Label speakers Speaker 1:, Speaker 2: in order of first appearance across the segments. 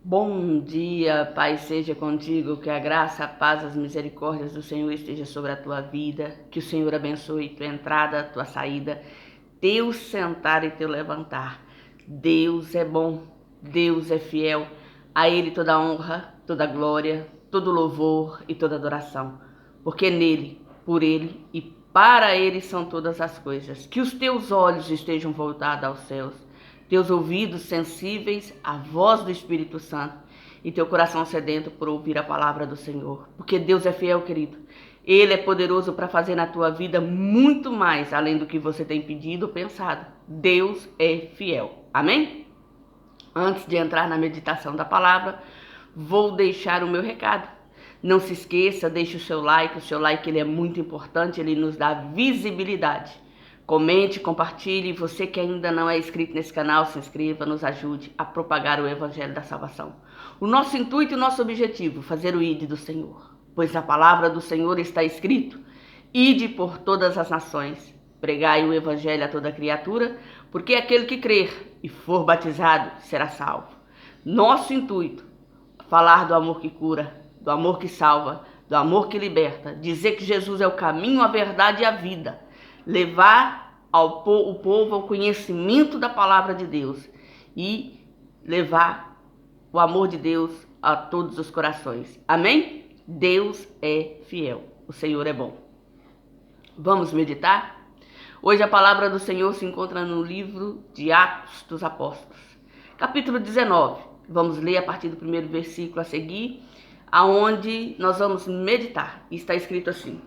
Speaker 1: Bom dia, Pai seja contigo, que a graça, a paz, as misericórdias do Senhor esteja sobre a tua vida, que o Senhor abençoe tua entrada, tua saída, teu sentar e teu levantar. Deus é bom, Deus é fiel, a Ele toda honra, toda glória, todo louvor e toda adoração, porque nele, por Ele e para Ele são todas as coisas. Que os teus olhos estejam voltados aos céus, teus ouvidos sensíveis à voz do Espírito Santo e teu coração sedento por ouvir a palavra do Senhor. Porque Deus é fiel, querido. Ele é poderoso para fazer na tua vida muito mais além do que você tem pedido ou pensado. Deus é fiel. Amém? Antes de entrar na meditação da palavra, vou deixar o meu recado. Não se esqueça, deixe o seu like ele é muito importante, ele nos dá visibilidade. Comente, compartilhe. Você que ainda não é inscrito nesse canal, se inscreva, nos ajude a propagar o Evangelho da Salvação. O nosso intuito e o nosso objetivo, fazer o ID do Senhor. Pois a palavra do Senhor está escrito: ide por todas as nações, pregai o Evangelho a toda criatura, porque aquele que crer e for batizado será salvo. Nosso intuito, falar do amor que cura, do amor que salva, do amor que liberta, dizer que Jesus é o caminho, a verdade e a vida, levar o povo ao conhecimento da palavra de Deus e levar o amor de Deus a todos os corações. Amém? Deus é fiel. O Senhor é bom. Vamos meditar? Hoje a palavra do Senhor se encontra no livro de Atos dos Apóstolos, capítulo 19. Vamos ler a partir do primeiro versículo a seguir, aonde nós vamos meditar. Está escrito assim: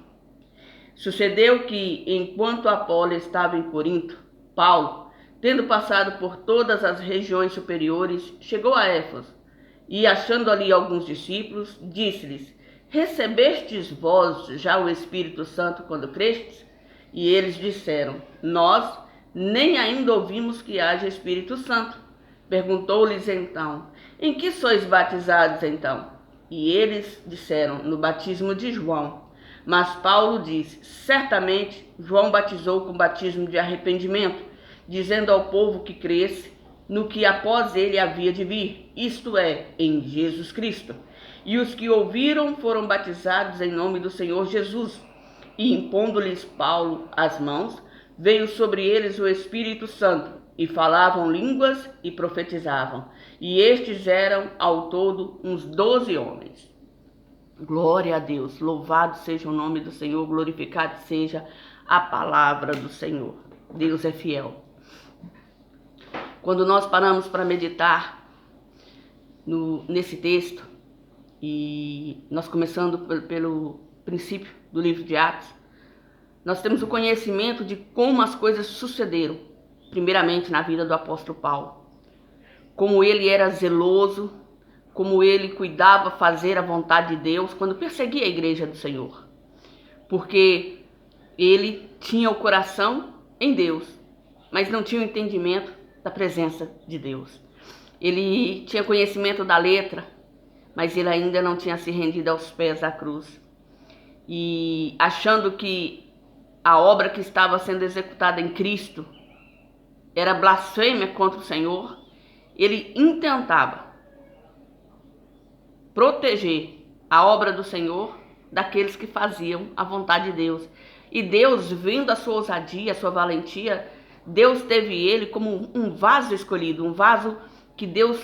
Speaker 1: Sucedeu que, enquanto Apolo estava em Corinto, Paulo, tendo passado por todas as regiões superiores, chegou a Éfeso e, achando ali alguns discípulos, disse-lhes: Recebestes vós já o Espírito Santo quando crestes? E eles disseram: Nós nem ainda ouvimos que haja Espírito Santo. Perguntou-lhes então: Em que sois batizados então? E eles disseram: No batismo de João. Mas Paulo disse: Certamente João batizou com batismo de arrependimento, dizendo ao povo que cresce no que após ele havia de vir, isto é, em Jesus Cristo. E os que ouviram foram batizados em nome do Senhor Jesus. E impondo-lhes Paulo as mãos, veio sobre eles o Espírito Santo, e falavam línguas e profetizavam. E estes eram ao todo uns 12 homens. Glória a Deus, louvado seja o nome do Senhor, glorificado seja a palavra do Senhor. Deus é fiel. Quando nós paramos para meditar nesse texto, e nós começando pelo princípio do livro de Atos, nós temos o conhecimento de como as coisas sucederam, primeiramente na vida do apóstolo Paulo. Como ele era zeloso, como ele cuidava fazer a vontade de Deus quando perseguia a igreja do Senhor. Porque ele tinha o coração em Deus, mas não tinha o entendimento da presença de Deus. Ele tinha conhecimento da letra, mas ele ainda não tinha se rendido aos pés da cruz. E achando que a obra que estava sendo executada em Cristo era blasfêmia contra o Senhor, ele intentava proteger a obra do Senhor daqueles que faziam a vontade de Deus. E Deus, vendo a sua ousadia, a sua valentia, Deus teve ele como um vaso escolhido, um vaso que Deus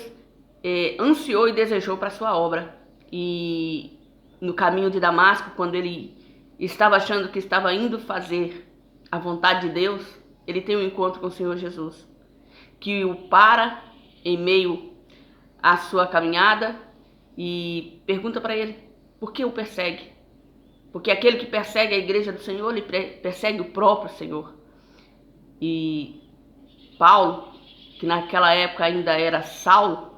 Speaker 1: ansiou e desejou para a sua obra. E no caminho de Damasco, quando ele estava achando que estava indo fazer a vontade de Deus, ele tem um encontro com o Senhor Jesus, que o para em meio à sua caminhada e pergunta para ele por que o persegue. Porque aquele que persegue a igreja do Senhor, ele persegue o próprio Senhor. E Paulo, que naquela época ainda era Saulo,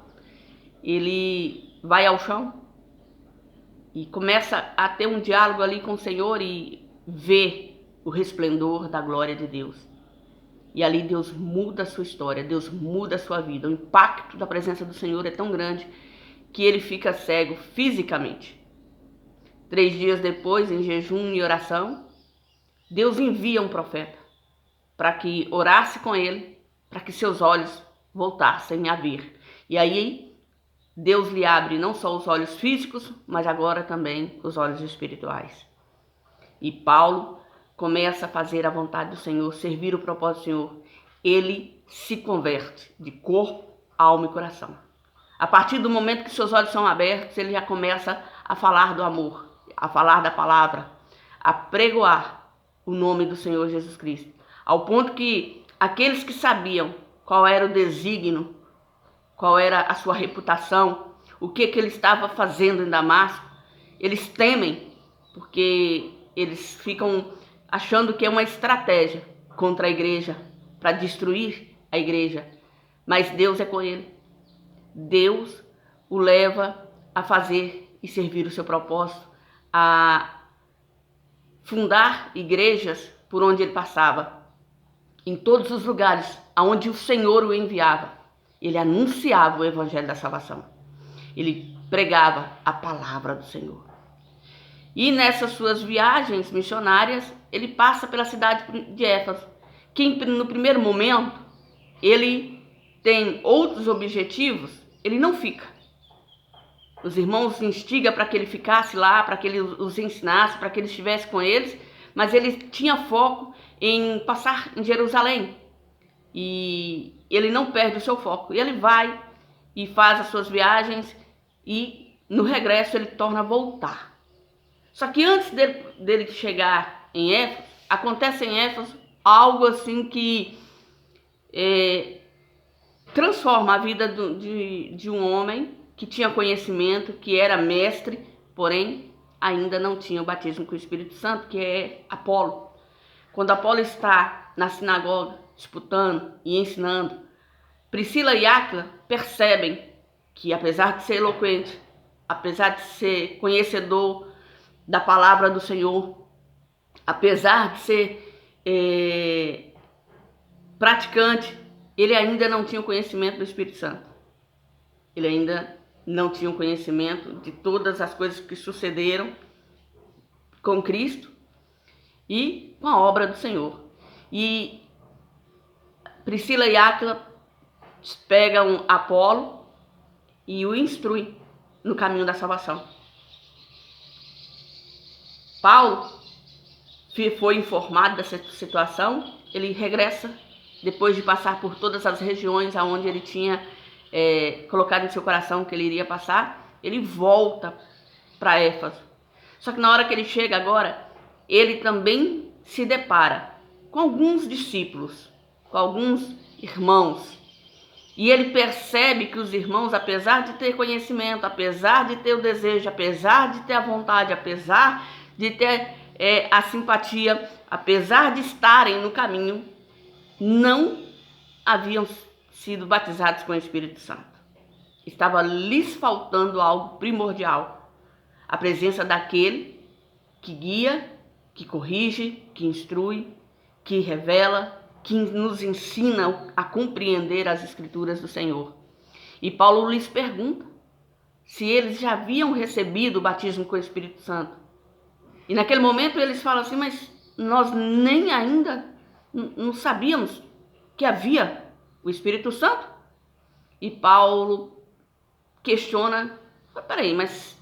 Speaker 1: ele vai ao chão e começa a ter um diálogo ali com o Senhor e vê o resplendor da glória de Deus. E ali Deus muda a sua história, Deus muda a sua vida. O impacto da presença do Senhor é tão grande que ele fica cego fisicamente. 3 dias depois, em jejum e oração, Deus envia um profeta para que orasse com ele, para que seus olhos voltassem a ver. E aí Deus lhe abre não só os olhos físicos, mas agora também os olhos espirituais. E Paulo começa a fazer a vontade do Senhor, servir o propósito do Senhor. Ele se converte de corpo, alma e coração. A partir do momento que seus olhos são abertos, ele já começa a falar do amor, a falar da palavra, a pregoar o nome do Senhor Jesus Cristo. Ao ponto que aqueles que sabiam qual era o desígnio, qual era a sua reputação, o que ele estava fazendo em Damasco, eles temem, porque eles ficam achando que é uma estratégia contra a igreja, para destruir a igreja. Mas Deus é com ele. Deus o leva a fazer e servir o seu propósito, a fundar igrejas por onde ele passava. Em todos os lugares aonde o Senhor o enviava, ele anunciava o evangelho da salvação. Ele pregava a palavra do Senhor. E nessas suas viagens missionárias, ele passa pela cidade de Éfeso, que no primeiro momento ele tem outros objetivos, ele não fica. Os irmãos instigam para que ele ficasse lá, para que ele os ensinasse, para que ele estivesse com eles, mas ele tinha foco em passar em Jerusalém. E ele não perde o seu foco. E ele vai e faz as suas viagens e no regresso ele torna a voltar. Só que antes dele chegar em Éfeso, acontece em Éfeso algo assim que transforma a vida de um homem que tinha conhecimento, que era mestre, porém ainda não tinha o batismo com o Espírito Santo, que é Apolo. Quando Apolo está na sinagoga, disputando e ensinando, Priscila e Áquila percebem que, apesar de ser eloquente, apesar de ser conhecedor da palavra do Senhor, apesar de ser praticante, ele ainda não tinha o conhecimento do Espírito Santo. Ele ainda não tinha o conhecimento de todas as coisas que sucederam com Cristo e com a obra do Senhor. E Priscila e Áquila pegam Apolo e o instruem no caminho da salvação. Paulo foi informado dessa situação, ele regressa depois de passar por todas as regiões aonde ele tinha colocado em seu coração que ele iria passar, ele volta para Éfeso. Só que na hora que ele chega agora, ele também se depara com alguns discípulos, com alguns irmãos. E ele percebe que os irmãos, apesar de ter conhecimento, apesar de ter o desejo, apesar de ter a vontade, apesar de ter a simpatia, apesar de estarem no caminho, não haviam sido batizados com o Espírito Santo. Estava lhes faltando algo primordial: a presença daquele que guia, que corrige, que instrui, que revela, que nos ensina a compreender as Escrituras do Senhor. E Paulo lhes pergunta se eles já haviam recebido o batismo com o Espírito Santo. E naquele momento eles falam assim: mas nós nem ainda não sabíamos que havia o Espírito Santo. E Paulo questiona: peraí, mas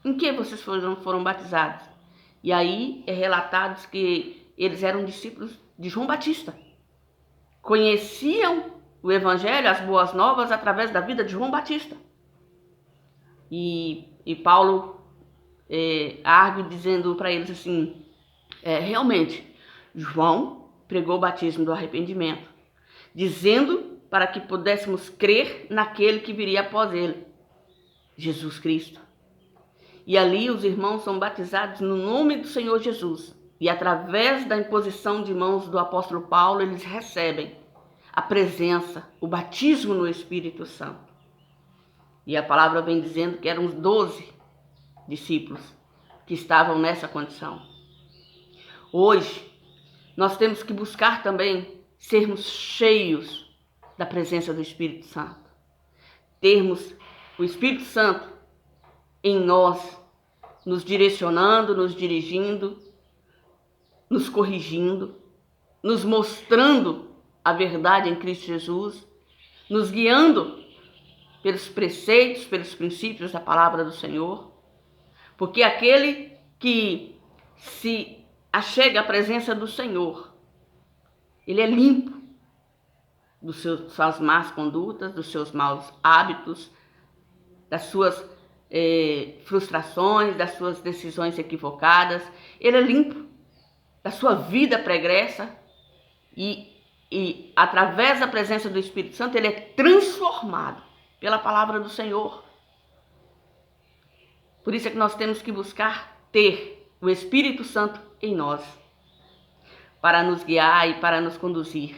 Speaker 1: em que vocês foram batizados? E aí é relatado que eles eram discípulos de João Batista. Conheciam o Evangelho, as boas novas, através da vida de João Batista. E Paulo argue dizendo para eles assim: realmente, João pregou o batismo do arrependimento, dizendo para que pudéssemos crer naquele que viria após ele, Jesus Cristo. E ali os irmãos são batizados no nome do Senhor Jesus. E através da imposição de mãos do apóstolo Paulo, eles recebem a presença, o batismo no Espírito Santo. E a palavra vem dizendo que eram os 12 discípulos que estavam nessa condição. Hoje, nós temos que buscar também sermos cheios da presença do Espírito Santo. Termos o Espírito Santo em nós, nos direcionando, nos dirigindo, nos corrigindo, nos mostrando a verdade em Cristo Jesus, nos guiando pelos preceitos, pelos princípios da palavra do Senhor, porque aquele que se achega à presença do Senhor, ele é limpo das suas más condutas, dos seus maus hábitos, das suas frustrações, das suas decisões equivocadas. Ele é limpo da sua vida pregressa e através da presença do Espírito Santo ele é transformado pela palavra do Senhor. Por isso é que nós temos que buscar ter o Espírito Santo em nós, para nos guiar e para nos conduzir.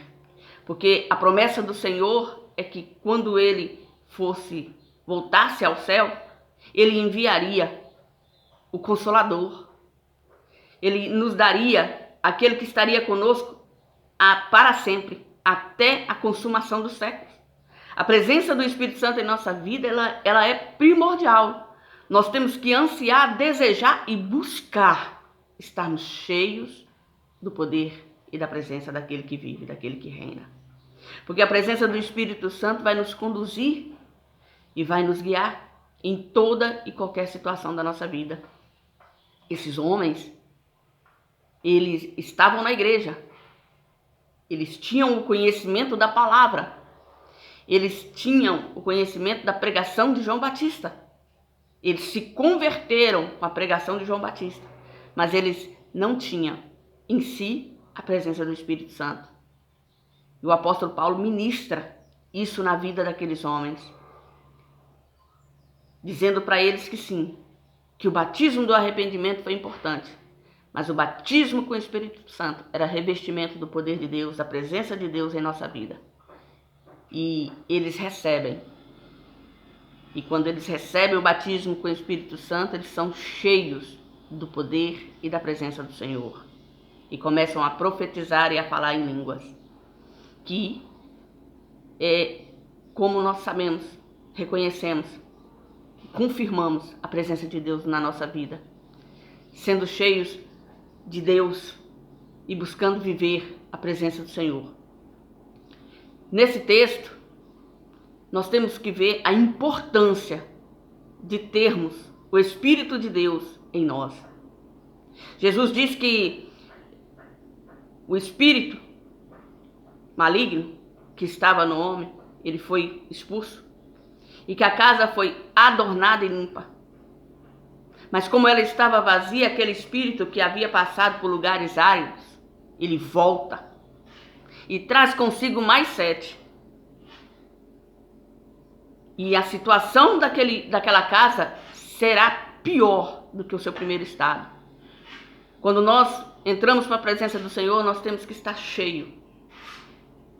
Speaker 1: Porque a promessa do Senhor é que quando ele voltasse ao céu, ele enviaria o Consolador. Ele nos daria aquele que estaria conosco para sempre, até a consumação dos séculos. A presença do Espírito Santo em nossa vida, ela é primordial. Nós temos que ansiar, desejar e buscar estarmos cheios do poder e da presença daquele que vive, daquele que reina. Porque a presença do Espírito Santo vai nos conduzir e vai nos guiar em toda e qualquer situação da nossa vida. Esses homens, eles estavam na igreja, eles tinham o conhecimento da palavra, eles tinham o conhecimento da pregação de João Batista, eles se converteram com a pregação de João Batista, mas eles não tinham em si a presença do Espírito Santo. E o apóstolo Paulo ministra isso na vida daqueles homens, dizendo para eles que sim, que o batismo do arrependimento foi importante, mas o batismo com o Espírito Santo era revestimento do poder de Deus, da presença de Deus em nossa vida. E eles recebem. E quando eles recebem o batismo com o Espírito Santo, eles são cheios do poder e da presença do Senhor. E começam a profetizar e a falar em línguas. Que é como nós sabemos, reconhecemos, confirmamos a presença de Deus na nossa vida, sendo cheios de Deus e buscando viver a presença do Senhor. Nesse texto, nós temos que ver a importância de termos o Espírito de Deus em nós. Jesus diz que o espírito maligno que estava no homem, ele foi expulso e que a casa foi adornada e limpa. Mas como ela estava vazia, aquele espírito que havia passado por lugares áridos, ele volta e traz consigo mais 7. E a situação daquela casa será pior do que o seu primeiro estado. Quando nós entramos para a presença do Senhor, nós temos que estar cheio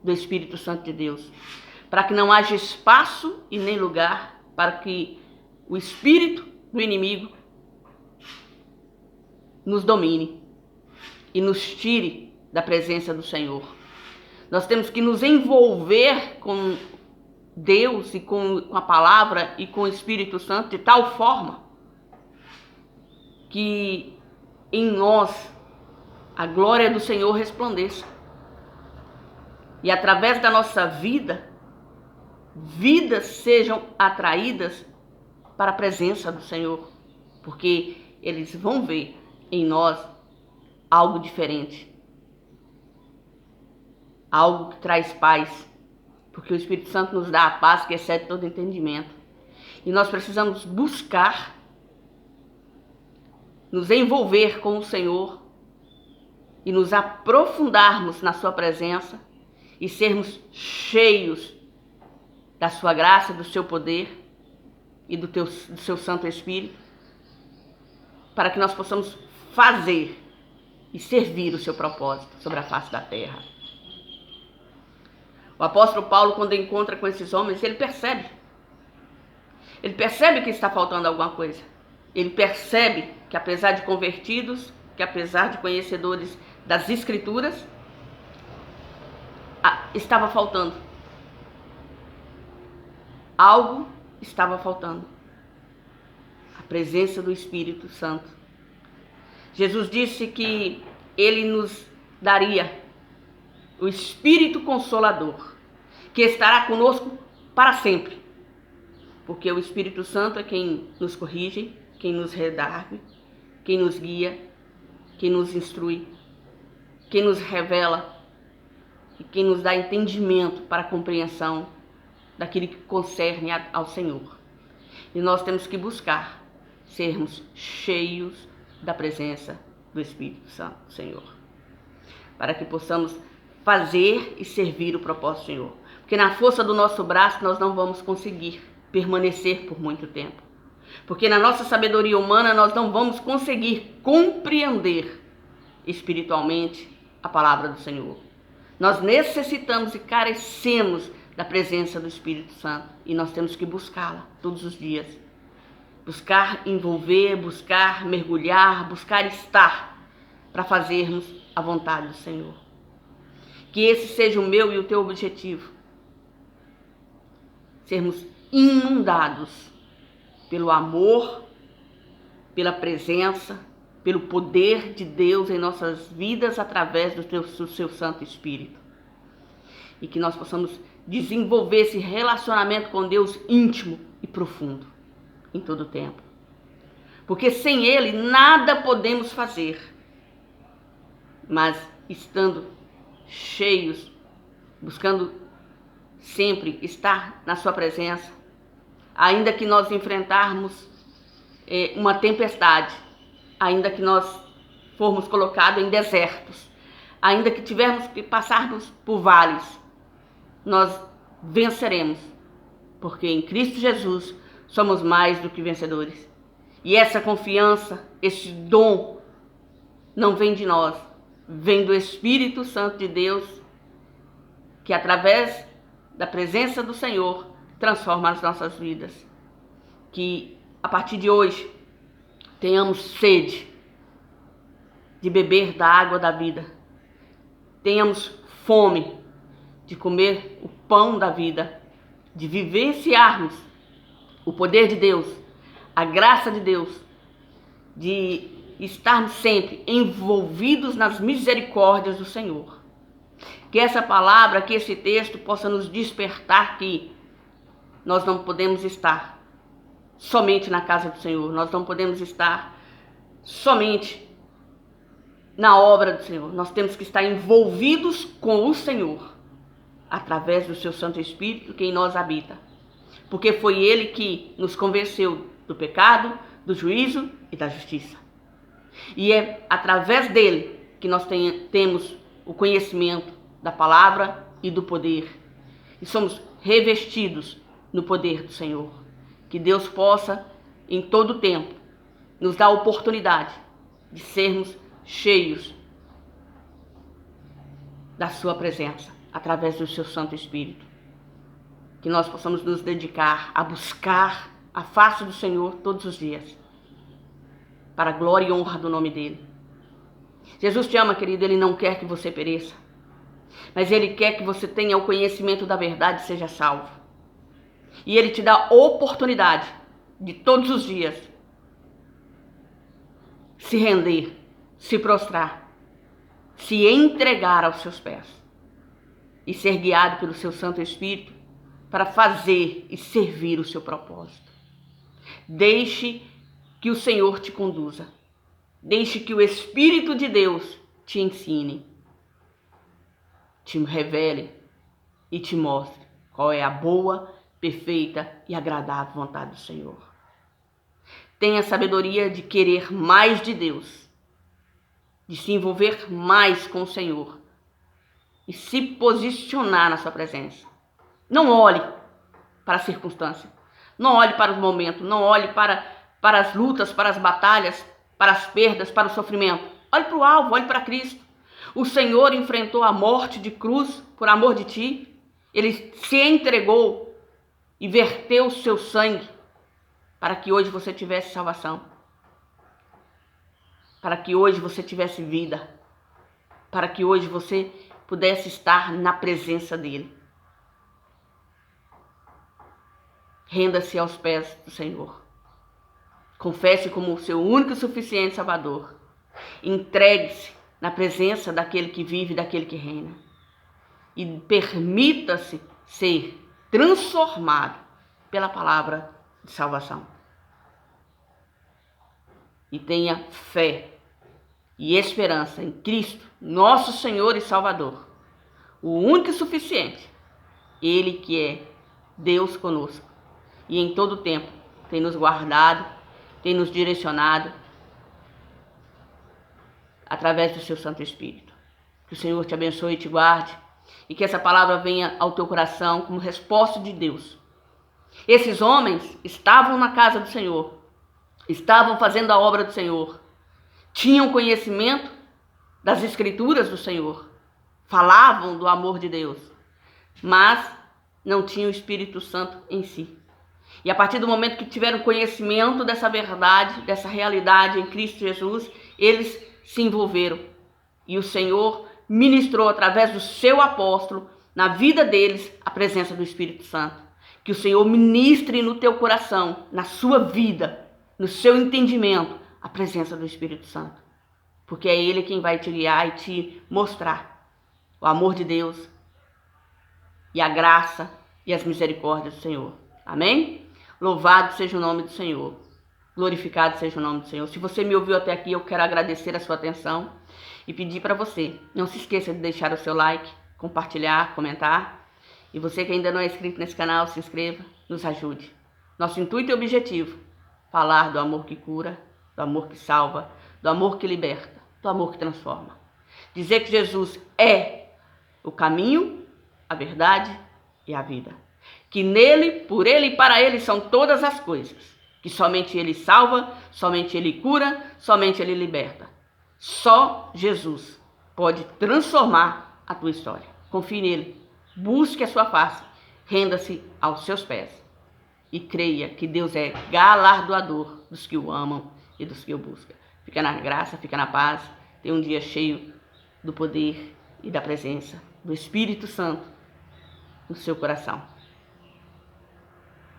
Speaker 1: do Espírito Santo de Deus, para que não haja espaço e nem lugar para que o espírito do inimigo nos domine e nos tire da presença do Senhor. Nós temos que nos envolver com Deus e com a palavra e com o Espírito Santo de tal forma que em nós a glória do Senhor resplandeça. E através da nossa vida, vidas sejam atraídas para a presença do Senhor, porque eles vão ver em nós algo diferente, algo que traz paz, porque o Espírito Santo nos dá a paz que excede todo entendimento. E nós precisamos buscar nos envolver com o Senhor e nos aprofundarmos na sua presença e sermos cheios da sua graça, do seu poder e do seu Santo Espírito, para que nós possamos fazer e servir o seu propósito sobre a face da terra. O apóstolo Paulo, quando encontra com esses homens, ele percebe que está faltando alguma coisa. Ele percebe que apesar de convertidos, que apesar de conhecedores das Escrituras, estava faltando. Algo estava faltando. A presença do Espírito Santo. Jesus disse que ele nos daria o Espírito Consolador, que estará conosco para sempre. porque o Espírito Santo é quem nos corrige, quem nos redargue, quem nos guia, quem nos instrui, quem nos revela e quem nos dá entendimento para a compreensão daquilo que concerne ao Senhor. E nós temos que buscar sermos cheios da presença do Espírito Santo do Senhor, para que possamos fazer e servir o propósito do Senhor. Porque na força do nosso braço nós não vamos conseguir permanecer por muito tempo. Porque na nossa sabedoria humana nós não vamos conseguir compreender espiritualmente a palavra do Senhor. Nós necessitamos e carecemos da presença do Espírito Santo e nós temos que buscá-la todos os dias. Buscar envolver, buscar mergulhar, buscar estar para fazermos a vontade do Senhor. Que esse seja o meu e o teu objetivo. Sermos inundados pelo amor, pela presença, pelo poder de Deus em nossas vidas através do seu Santo Espírito. E que nós possamos desenvolver esse relacionamento com Deus íntimo e profundo em todo o tempo. Porque sem Ele nada podemos fazer. Mas estando cheios, buscando sempre estar na sua presença, ainda que nós enfrentarmos uma tempestade, ainda que nós formos colocados em desertos, ainda que tivermos que passarmos por vales, nós venceremos, porque em Cristo Jesus somos mais do que vencedores. E essa confiança, esse dom, não vem de nós, vem do Espírito Santo de Deus, que através da presença do Senhor transforma as nossas vidas. Que a partir de hoje tenhamos sede de beber da água da vida, tenhamos fome de comer o pão da vida, de vivenciarmos o poder de Deus, a graça de Deus, de estarmos sempre envolvidos nas misericórdias do Senhor. Que essa palavra, que esse texto possa nos despertar que nós não podemos estar somente na casa do Senhor, nós não podemos estar somente na obra do Senhor, nós temos que estar envolvidos com o Senhor, através do seu Santo Espírito que em nós habita, porque foi Ele que nos convenceu do pecado, do juízo e da justiça. E é através dele que nós temos o conhecimento da palavra e do poder, e somos revestidos no poder do Senhor. Que Deus possa, em todo o tempo, nos dar a oportunidade de sermos cheios da sua presença, através do seu Santo Espírito. Que nós possamos nos dedicar a buscar a face do Senhor todos os dias, para a glória e honra do nome dele. Jesus te ama, querido, ele não quer que você pereça, mas ele quer que você tenha o conhecimento da verdade e seja salvo. E ele te dá a oportunidade de todos os dias se render, se prostrar, se entregar aos seus pés e ser guiado pelo seu Santo Espírito para fazer e servir o seu propósito. Deixe que o Senhor te conduza. Deixe que o Espírito de Deus te ensine, te revele e te mostre qual é a boa, perfeita e agradável vontade do Senhor. Tenha a sabedoria de querer mais de Deus, de se envolver mais com o Senhor e se posicionar na sua presença. Não olhe para a circunstância, não olhe para o momento, não olhe para as lutas, para as batalhas, para as perdas, para o sofrimento. Olhe para o alvo, olhe para Cristo. O Senhor enfrentou a morte de cruz por amor de ti. Ele se entregou e verteu o seu sangue para que hoje você tivesse salvação, para que hoje você tivesse vida, para que hoje você pudesse estar na presença dele. Renda-se aos pés do Senhor. Confesse como o seu único e suficiente Salvador. Entregue-se na presença daquele que vive, daquele que reina. E permita-se ser transformado pela palavra de salvação. E tenha fé e esperança em Cristo, nosso Senhor e Salvador, o único e suficiente, Ele que é Deus conosco e em todo o tempo tem nos guardado, tem nos direcionado através do seu Santo Espírito. Que o Senhor te abençoe e te guarde e que essa palavra venha ao teu coração como resposta de Deus. Esses homens estavam na casa do Senhor, estavam fazendo a obra do Senhor, tinham conhecimento das Escrituras do Senhor, falavam do amor de Deus, mas não tinham o Espírito Santo em si. E a partir do momento que tiveram conhecimento dessa verdade, dessa realidade em Cristo Jesus, eles se envolveram. E o Senhor ministrou através do seu apóstolo na vida deles a presença do Espírito Santo. Que o Senhor ministre no teu coração, na sua vida, no seu entendimento, a presença do Espírito Santo. Porque é Ele quem vai te guiar e te mostrar o amor de Deus e a graça e as misericórdias do Senhor. Amém? Louvado seja o nome do Senhor. Glorificado seja o nome do Senhor. Se você me ouviu até aqui, eu quero agradecer a sua atenção e pedir para você, não se esqueça de deixar o seu like, compartilhar, comentar. E você que ainda não é inscrito nesse canal, se inscreva, nos ajude. Nosso intuito e objetivo, falar do amor que cura, do amor que salva, do amor que liberta, do amor que transforma. Dizer que Jesus é o caminho, a verdade e a vida. Que nele, por ele e para ele são todas as coisas. Que somente ele salva, somente ele cura, somente ele liberta. Só Jesus pode transformar a tua história. Confie nele, busque a sua face, renda-se aos seus pés e creia que Deus é galardoador dos que o amam e dos que o buscam. Fica na graça, fica na paz, tenha um dia cheio do poder e da presença do Espírito Santo no seu coração.